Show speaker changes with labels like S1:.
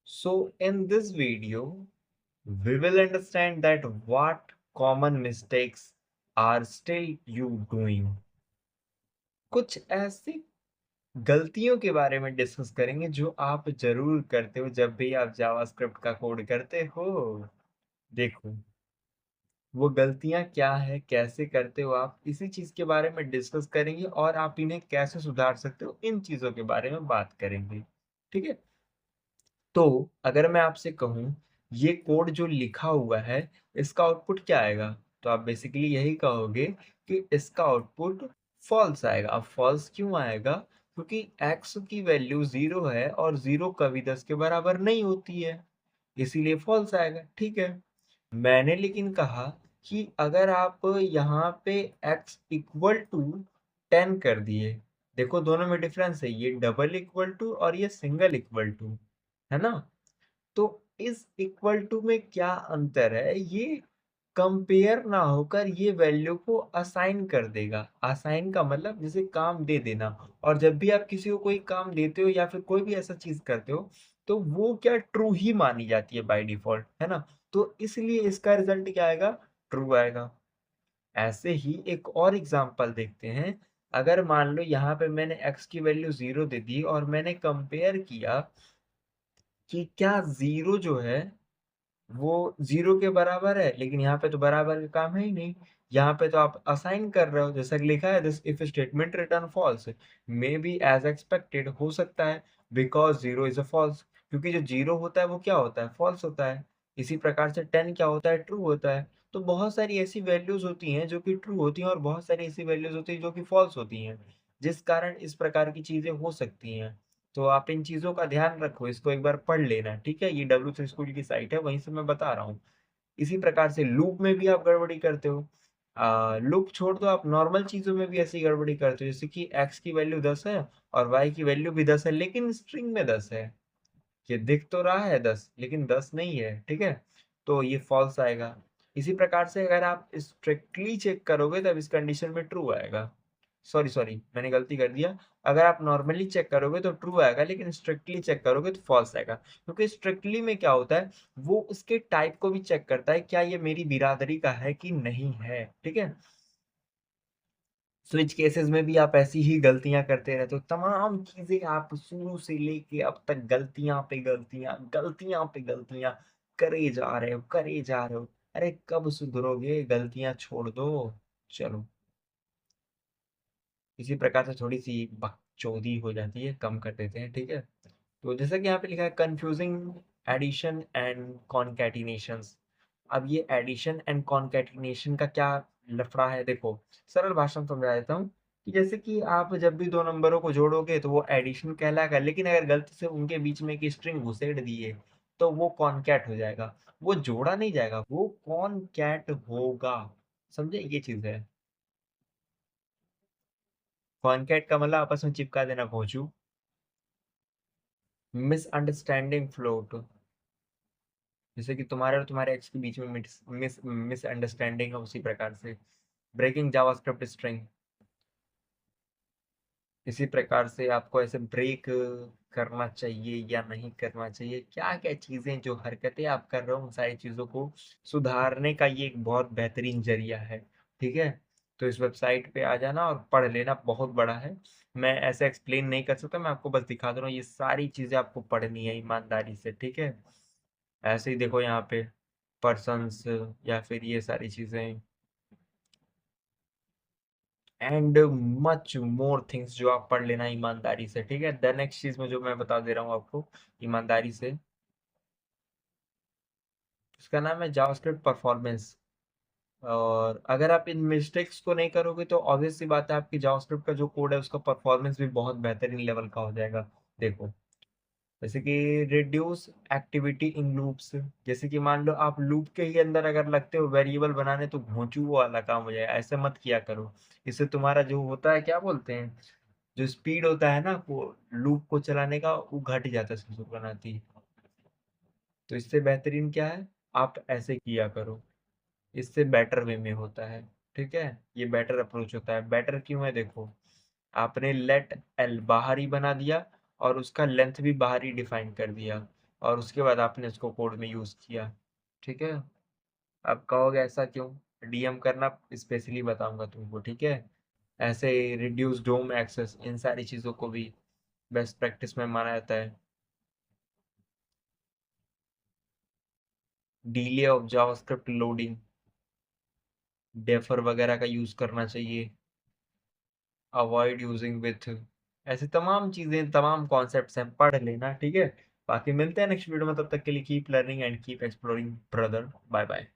S1: So in this video, we will understand that what common mistakes are still you doing. कुछ ऐसी गलतियों के बारे में डिस्कस करेंगे जो आप जरूर करते हो जब भी आप जावास्क्रिप्ट का कोड करते हो। देखो, वो गलतियां क्या है, कैसे करते हो आप, इसी चीज के बारे में डिस्कस करेंगे और आप इन्हें कैसे सुधार सकते हो, इन चीजों के बारे में बात करेंगे। ठीक है। तो अगर मैं आपसे कहूँ ये कोड जो लिखा हुआ है इसका आउटपुट क्या आएगा, तो आप बेसिकली यही कहोगे कि इसका आउटपुट फॉल्स आएगा। अब फॉल्स क्यों आएगा? क्योंकि x की वैल्यू 0 है और 0 कभी 10 के बराबर नहीं होती है, इसीलिए फॉल्स आएगा। ठीक है। मैंने लेकिन कहा कि अगर आप यहाँ पे x इक्वल टू 10 कर दिए, देखो दोनों में डिफरेंस है, ये डबल इक्वल टू और ये सिंगल इक्वल टू, है ना। तो इस इक्वल टू में क्या अंतर है, ये कंपेयर ना होकर ये वैल्यू को असाइन कर देगा। असाइन का मतलब जैसे काम दे देना, और जब भी आप किसी को कोई काम देते हो या फिर कोई भी ऐसा चीज करते हो तो वो क्या ट्रू ही मानी जाती है बाय डिफॉल्ट, है ना। तो इसलिए इसका रिजल्ट क्या आएगा, ट्रू आएगा। ऐसे ही एक और एग्जांपल देखते हैं। अगर मान लो यहाँ पे मैंने x की वैल्यू 0 दे दी और मैंने कंपेयर किया कि क्या 0 जो है वो 0 के बराबर है, लेकिन यहाँ पे तो बराबर का काम है ही नहीं। यहाँ पे तो आप असाइन कर रहे हो, जैसा कि लिखा है this if statement return false may be as expected, हो सकता है बिकॉज 0 इज अ फॉल्स, क्योंकि जो 0 होता है वो क्या होता है, फॉल्स होता है। इसी प्रकार से 10 क्या होता है, ट्रू होता है। तो बहुत सारी ऐसी वैल्यूज होती हैं जो कि ट्रू होती हैं और बहुत सारी ऐसी वैल्यूज होती हैं जो कि फॉल्स होती हैं, जिस कारण इस प्रकार की चीजें हो सकती हैं। तो आप इन चीजों का ध्यान रखो, इसको एक बार पढ़ लेना। ठीक है, ये W3 स्कूल की साइट है, वहीं से मैं बता रहा हूँ। इसी प्रकार से लूप में भी आप गड़बड़ी करते हो। लूप छोड़ दो, आप नॉर्मल चीजों में भी ऐसी गड़बड़ी करते हो, जैसे कि x की वैल्यू 10 है और y की वैल्यू भी 10 है, लेकिन स्ट्रिंग में 10 है। ये दिख तो रहा है 10, लेकिन 10 नहीं है। ठीक है, तो ये फॉल्स आएगा। इसी प्रकार से अगर आप स्ट्रिक्टली चेक करोगे तब इस कंडीशन में ट्रू आएगा। सॉरी सॉरी, मैंने गलती कर दिया। अगर आप नॉर्मली चेक करोगे तो ट्रू आएगा, लेकिन स्ट्रिक्टली चेक करोगे तो फॉल्स आएगा। क्योंकि स्ट्रिक्टली में क्या होता है, वो उसके टाइप को भी चेक करता है, क्या ये मेरी बिरादरी का है कि नहीं है। ठीक है। स्विच केसेस में भी आप ऐसी ही गलतियां करते रहते हो, तमाम चीजें आप शुरू से लेके अब तक गलतियां पे गलतियां, गलतियां पे गलतियां करे जा रहे हो, करे जा रहे हो। अरे कब सुधरोगे, गलतियां छोड़ दो। चलो, इसी प्रकार से थोड़ी सी बकचोदी हो जाती है, कम कर देते हैं। ठीक है। तो जैसा कि यहाँ पे लिखा है कंफ्यूजिंग एडिशन एंड कॉन्कैटिनेशंस। अब ये एडिशन एंड कॉन्कैटिनेशन का क्या लफड़ा है, देखो सरल भाषा में समझा देता हूँ। कि जैसे कि आप जब भी दो नंबरों को जोड़ोगे तो वो एडिशन कहलाएगा, लेकिन अगर गलती से उनके बीच में एक स्ट्रिंग घुसेड़ दिए तो वो कॉन्कैट हो जाएगा। वो जोड़ा नहीं जाएगा, वो कॉन्कैट होगा। समझे, ये चीज है। कॉन्कैट का मतलब आपस में चिपका देना, भोजू। मिसअंडरस्टैंडिंग फ्लोट, जैसे कि तुम्हारे और तुम्हारे एक्स के बीच में मिसअंडरस्टैंडिंग है, उसी प्रकार से ब्रेकिंग जावास्क्रिप्ट स्ट्रिंग। इसी प्रकार से आपको ऐसे ब्रेक करना चाहिए या नहीं करना चाहिए, क्या क्या चीजें जो हरकतें आप कर रहे हो उन सारी चीजों को सुधारने का ये एक बहुत बेहतरीन जरिया है। ठीक है। तो इस वेबसाइट पे आ जाना और पढ़ लेना, बहुत बड़ा है। मैं ऐसे एक्सप्लेन नहीं कर सकता, मैं आपको बस दिखा दे रहा हूँ, ये सारी चीजें आपको पढ़नी है ईमानदारी से। ठीक है। ऐसे ही देखो यहाँ पे पर्सन्स या फिर ये सारी चीजें एंड मच मोर थिंग्स जो आप पढ़ लेना ईमानदारी से। ठीक है। द नेक्स्ट चीज में जो मैं बता दे रहा हूँ आपको ईमानदारी से, उसका नाम है जावास्क्रिप्ट परफॉर्मेंस। और अगर आप इन मिस्टेक्स को नहीं करोगे तो ऑब्वियस सी बात है आपकी जावास्क्रिप्ट का जो कोड है उसका परफॉर्मेंस भी बहुत बेहतरीन लेवल का हो जाएगा। देखो, जैसे कि रिड्यूस एक्टिविटी इन लूप्स, जैसे कि मान लो आप लूप के ही अंदर अगर लगते हो वेरिएबल बनाने तो घोंचू वाला काम हो जाए, ऐसे मत किया करो। इससे तुम्हारा जो होता है, क्या बोलते हैं, जो स्पीड होता है ना वो लूप को चलाने का, वो घट जाता है सिस्टम बनाती। तो इससे बेहतरीन क्या है, आप ऐसे किया करो, इससे बेटर वे में होता है। ठीक है, ये बेटर अप्रोच होता है। बेटर क्यों है, देखो आपने लेट एल बाहरी बना दिया और उसका लेंथ भी बाहरी डिफाइन कर दिया, और उसके बाद आपने उसको कोड में यूज़ किया, ठीक है? अब कहोगे ऐसा क्यों? डीएम करना स्पेशली बताऊँगा तुमको, ठीक है? ऐसे ही रिड्यूस डोम एक्सेस, इन सारी चीज़ों को भी बेस्ट प्रैक्टिस में माना जाता है। Delay of JavaScript loading, defer वगैरह का यूज़ करना चाहिए। अवॉइड यूजिंग विथ, ऐसी तमाम चीज़ें, तमाम कॉन्सेप्ट्स हैं, पढ़ लेना, ठीक है? बाकी मिलते हैं नेक्स्ट वीडियो में, तब तक के लिए keep learning and keep exploring brother. Bye bye.